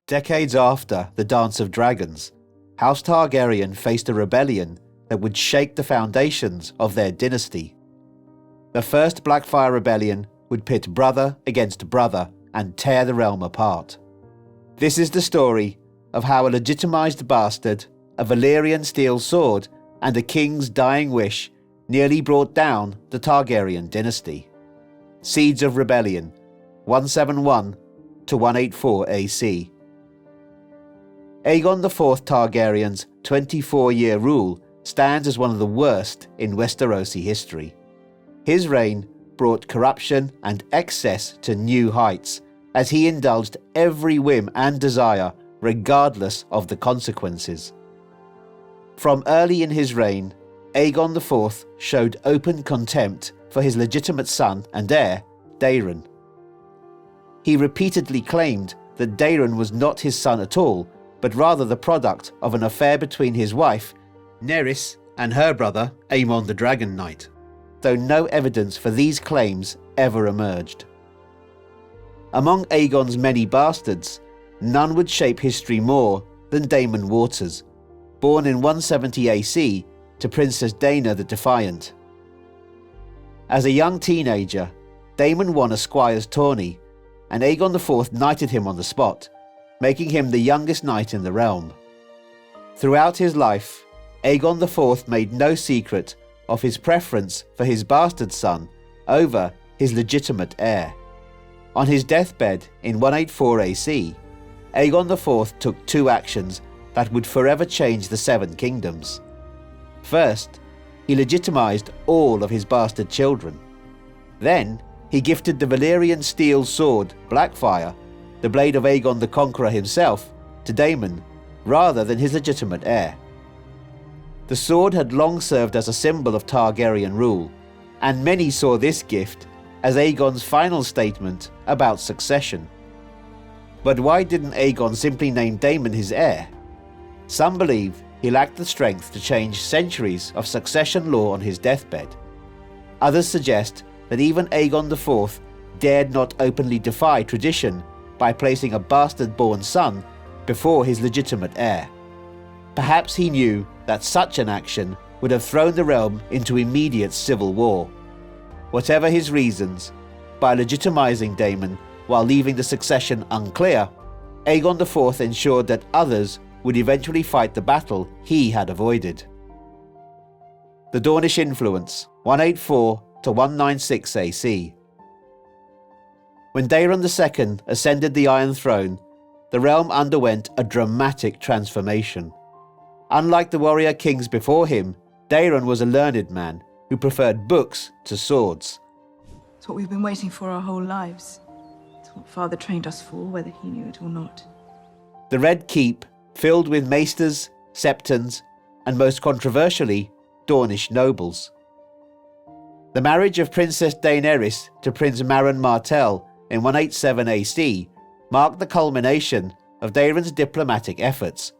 Decades after the Dance of Dragons, House Targaryen faced a rebellion that would shake the foundations of their dynasty. The first Blackfyre Rebellion would pit brother against brother and tear the realm apart. This is the story of how a legitimized bastard, a Valyrian steel sword, and a king's dying wish nearly brought down the Targaryen dynasty. Seeds of Rebellion, 171 to 184 AC. Aegon IV Targaryen's 24-year rule stands as one of the worst in Westerosi history. His reign brought corruption and excess to new heights, as he indulged every whim and desire regardless of the consequences. From early in his reign, Aegon IV showed open contempt for his legitimate son and heir, Daemon. He repeatedly claimed that Daemon was not his son at all, but rather the product of an affair between his wife, Nerys, and her brother, Aemon the Dragon Knight, though no evidence for these claims ever emerged. Among Aegon's many bastards, none would shape history more than Daemon Waters, born in 170 AC to Princess Daena the Defiant. As a young teenager, Daemon won a squire's tourney, and Aegon IV knighted him on the spot, making him the youngest knight in the realm. Throughout his life, Aegon IV made no secret of his preference for his bastard son over his legitimate heir. On his deathbed in 184 AC, Aegon IV took two actions that would forever change the Seven Kingdoms. First, he legitimized all of his bastard children. Then, he gifted the Valyrian steel sword, Blackfyre, the blade of Aegon the Conqueror himself, to Daemon, rather than his legitimate heir. The sword had long served as a symbol of Targaryen rule, and many saw this gift as Aegon's final statement about succession. But why didn't Aegon simply name Daemon his heir? Some believe he lacked the strength to change centuries of succession law on his deathbed. Others suggest that even Aegon IV dared not openly defy tradition by placing a bastard-born son before his legitimate heir. Perhaps he knew that such an action would have thrown the realm into immediate civil war. Whatever his reasons, by legitimizing Daemon while leaving the succession unclear, Aegon IV ensured that others would eventually fight the battle he had avoided. The Dornish influence, 184 to 196 AC. When Daemon II ascended the Iron Throne, the realm underwent a dramatic transformation. Unlike the warrior kings before him, Daemon was a learned man who preferred books to swords. It's what we've been waiting for our whole lives. It's what Father trained us for, whether he knew it or not. The Red Keep, filled with maesters, septons, and most controversially, Dornish nobles. The marriage of Princess Daenerys to Prince Maron Martell in 187 AC marked the culmination of Daemon's diplomatic efforts.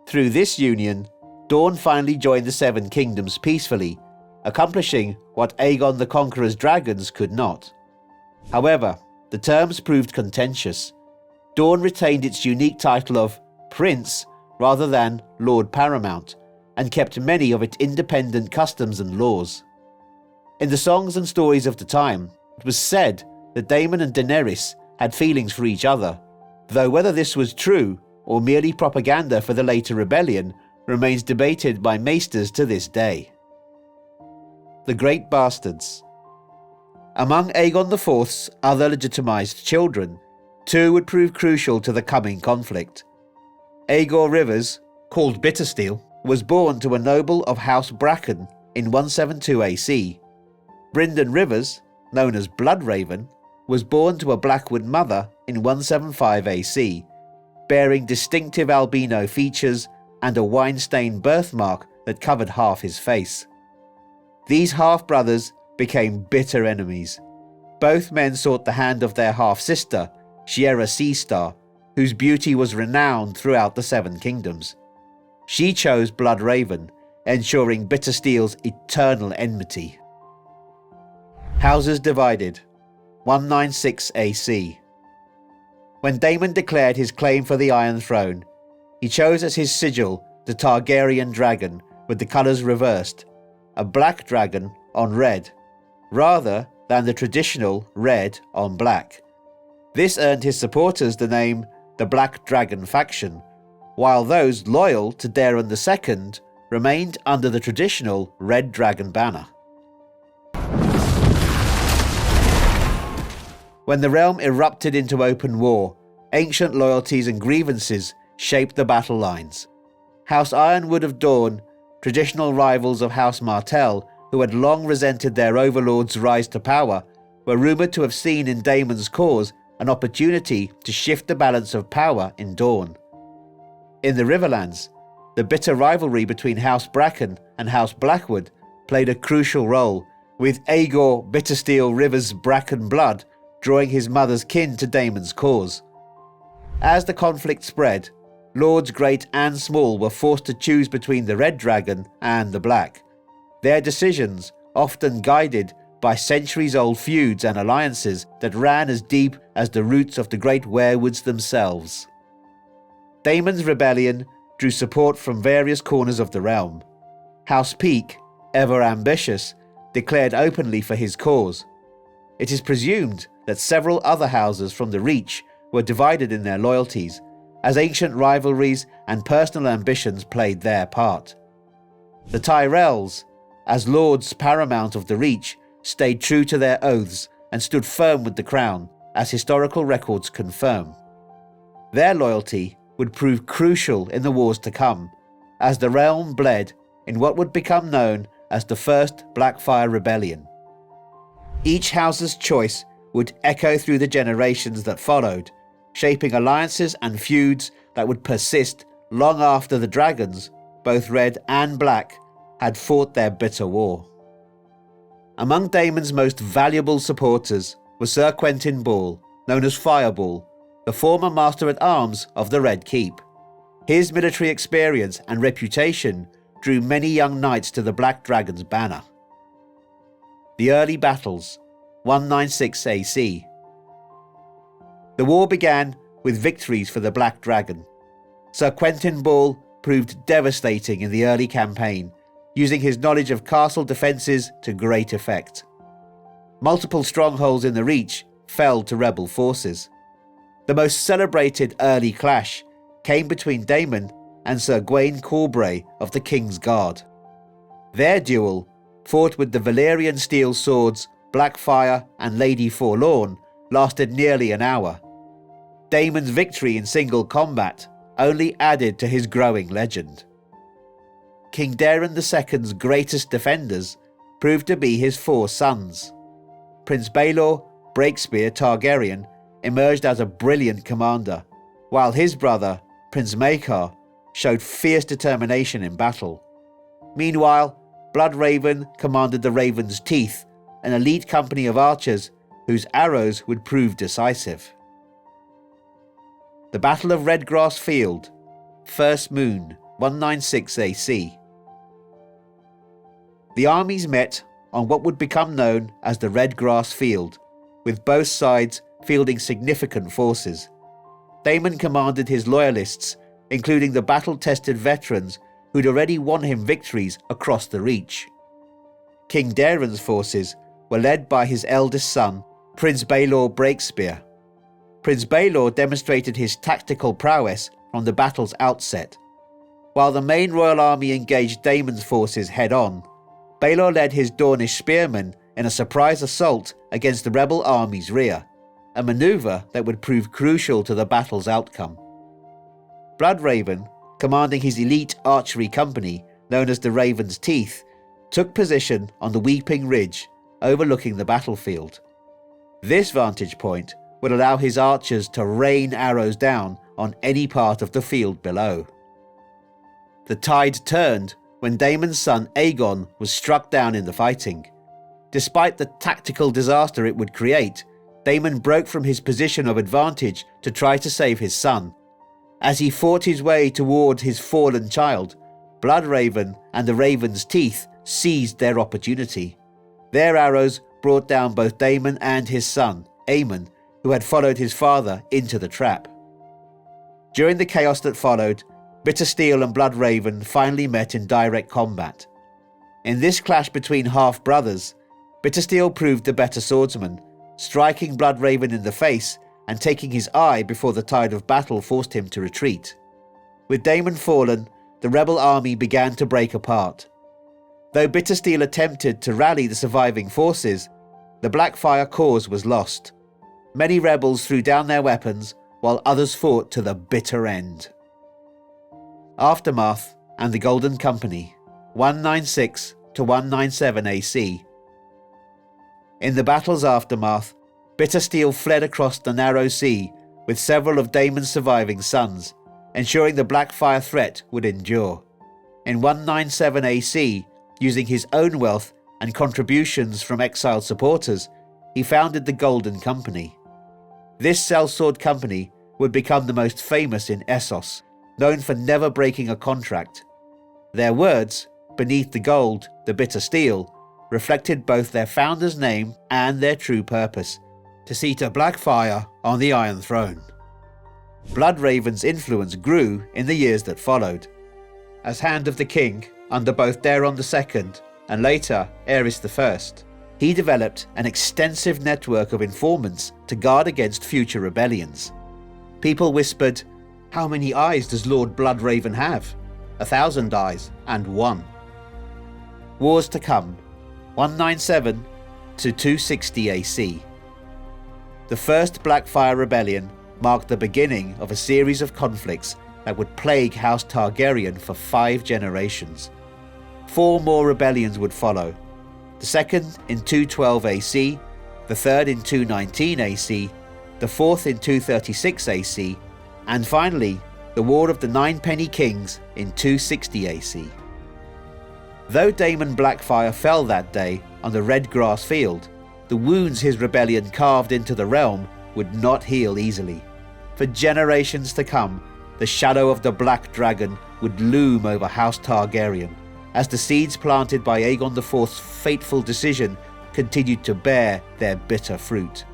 Through this union, Dorne finally joined the Seven Kingdoms peacefully, accomplishing what Aegon the Conqueror's dragons could not. However, the terms proved contentious. Dorne retained its unique title of Prince rather than Lord Paramount, and kept many of its independent customs and laws. In the songs and stories of the time, it was said that Daemon and Daenerys had feelings for each other, though whether this was true or merely propaganda for the later rebellion remains debated by maesters to this day. The Great Bastards. Among Aegon IV's other legitimized children, two would prove crucial to the coming conflict. Aegor Rivers, called Bittersteel, was born to a noble of House Bracken in 172 AC. Brynden Rivers, known as Bloodraven, was born to a Blackwood mother in 175 AC, bearing distinctive albino features and a wine-stained birthmark that covered half his face. These half-brothers became bitter enemies. Both men sought the hand of their half-sister, Shiera Seastar, whose beauty was renowned throughout the Seven Kingdoms. She chose Bloodraven, ensuring Bittersteel's eternal enmity. Houses divided, 196 AC. When Daemon declared his claim for the Iron Throne, he chose as his sigil the Targaryen dragon with the colours reversed, a black dragon on red, rather than the traditional red on black. This earned his supporters the name the Black Dragon faction, while those loyal to Daemon II remained under the traditional Red Dragon banner. When the realm erupted into open war, ancient loyalties and grievances shaped the battle lines. House Ironwood of Dorne, traditional rivals of House Martell, who had long resented their overlord's rise to power, were rumoured to have seen in Daemon's cause an opportunity to shift the balance of power in Dorne. In the Riverlands, the bitter rivalry between House Bracken and House Blackwood played a crucial role, with Aegor Bittersteel River's Bracken blood drawing his mother's kin to Daemon's cause. As the conflict spread, lords great and small were forced to choose between the Red Dragon and the Black, their decisions often guided by centuries-old feuds and alliances that ran as deep as the roots of the great werewoods themselves. Daemon's rebellion drew support from various corners of the realm. House Peake, ever ambitious, declared openly for his cause. It is presumed that several other houses from the Reach were divided in their loyalties, as ancient rivalries and personal ambitions played their part. The Tyrells, as lords paramount of the Reach, stayed true to their oaths and stood firm with the crown, as historical records confirm. Their loyalty would prove crucial in the wars to come, as the realm bled in what would become known as the First Blackfyre Rebellion. Each house's choice would echo through the generations that followed, shaping alliances and feuds that would persist long after the dragons, both red and black, had fought their bitter war. Among Daemon's most valuable supporters was Sir Quentyn Ball, known as Fireball, the former Master-at-Arms of the Red Keep. His military experience and reputation drew many young knights to the Black Dragon's banner. The Early Battles, 196 AC. The war began with victories for the Black Dragon. Sir Quentyn Ball proved devastating in the early campaign, using his knowledge of castle defences to great effect. Multiple strongholds in the Reach fell to rebel forces. The most celebrated early clash came between Daemon and Sir Gawain Corbray of the King's Guard. Their duel, fought with the Valyrian steel swords Blackfyre and Lady Forlorn, lasted nearly an hour. Daemon's victory in single combat only added to his growing legend. King Daemon II's greatest defenders proved to be his 4 sons. Prince Baelor Breakspear Targaryen emerged as a brilliant commander, while his brother, Prince Maekar, showed fierce determination in battle. Meanwhile, Bloodraven commanded the Raven's Teeth, an elite company of archers whose arrows would prove decisive. The Battle of Redgrass Field, First Moon, 196 AC. The armies met on what would become known as the Redgrass Field, with both sides fielding significant forces. Daemon commanded his loyalists, including the battle-tested veterans who'd already won him victories across the Reach. King Daemon's forces were led by his eldest son, Prince Baelor Breakspear. Prince Baelor demonstrated his tactical prowess from the battle's outset. While the main royal army engaged Daemon's forces head-on, Baelor led his Dornish spearmen in a surprise assault against the rebel army's rear, a manoeuvre that would prove crucial to the battle's outcome. Bloodraven, commanding his elite archery company, known as the Raven's Teeth, took position on the Weeping Ridge, overlooking the battlefield. This vantage point would allow his archers to rain arrows down on any part of the field below. The tide turned when Daemon's son Aegon was struck down in the fighting. Despite the tactical disaster it would create, Daemon broke from his position of advantage to try to save his son. As he fought his way toward his fallen child, Bloodraven and the Raven's Teeth seized their opportunity. Their arrows brought down both Daemon and his son, Aemon, who had followed his father into the trap. During the chaos that followed, Bittersteel and Bloodraven finally met in direct combat. In this clash between half-brothers, Bittersteel proved the better swordsman, striking Bloodraven in the face and taking his eye before the tide of battle forced him to retreat. With Daemon fallen, the rebel army began to break apart. Though Bittersteel attempted to rally the surviving forces, the Blackfyre cause was lost. Many rebels threw down their weapons, while others fought to the bitter end. Aftermath and the Golden Company, 196 to 197 AC. In the battle's aftermath, Bittersteel fled across the narrow sea with several of Daemon's surviving sons, ensuring the Blackfyre threat would endure. In 197 AC, using his own wealth and contributions from exiled supporters, he founded the Golden Company. This sellsword company would become the most famous in Essos, known for never breaking a contract. Their words, beneath the gold, the bitter steel, reflected both their founder's name and their true purpose, to seat a Blackfyre on the Iron Throne. Bloodraven's influence grew in the years that followed. As Hand of the King, under both Daeron II and later Aerys I, he developed an extensive network of informants to guard against future rebellions. People whispered, "How many eyes does Lord Bloodraven have? 1,000 eyes and one." Wars to come, 197 to 260 AC. The First Blackfyre Rebellion marked the beginning of a series of conflicts that would plague House Targaryen for 5 generations. 4 more rebellions would follow, the second in 212 AC, the third in 219 AC, the fourth in 236 AC, and finally the War of the Ninepenny Kings in 260 AC. Though Daemon Blackfyre fell that day on the red grass field, the wounds his rebellion carved into the realm would not heal easily. For generations to come, the shadow of the Black Dragon would loom over House Targaryen, as the seeds planted by Aegon IV's fateful decision continued to bear their bitter fruit.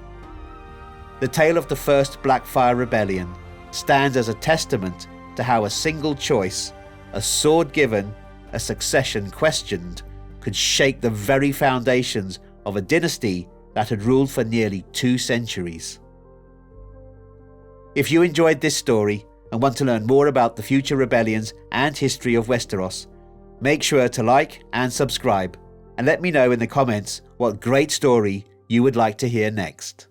The tale of the First Blackfyre Rebellion stands as a testament to how a single choice, a sword given, a succession questioned, could shake the very foundations of a dynasty that had ruled for nearly 2 centuries. If you enjoyed this story and want to learn more about the future rebellions and history of Westeros, make sure to like and subscribe, and let me know in the comments what great story you would like to hear next.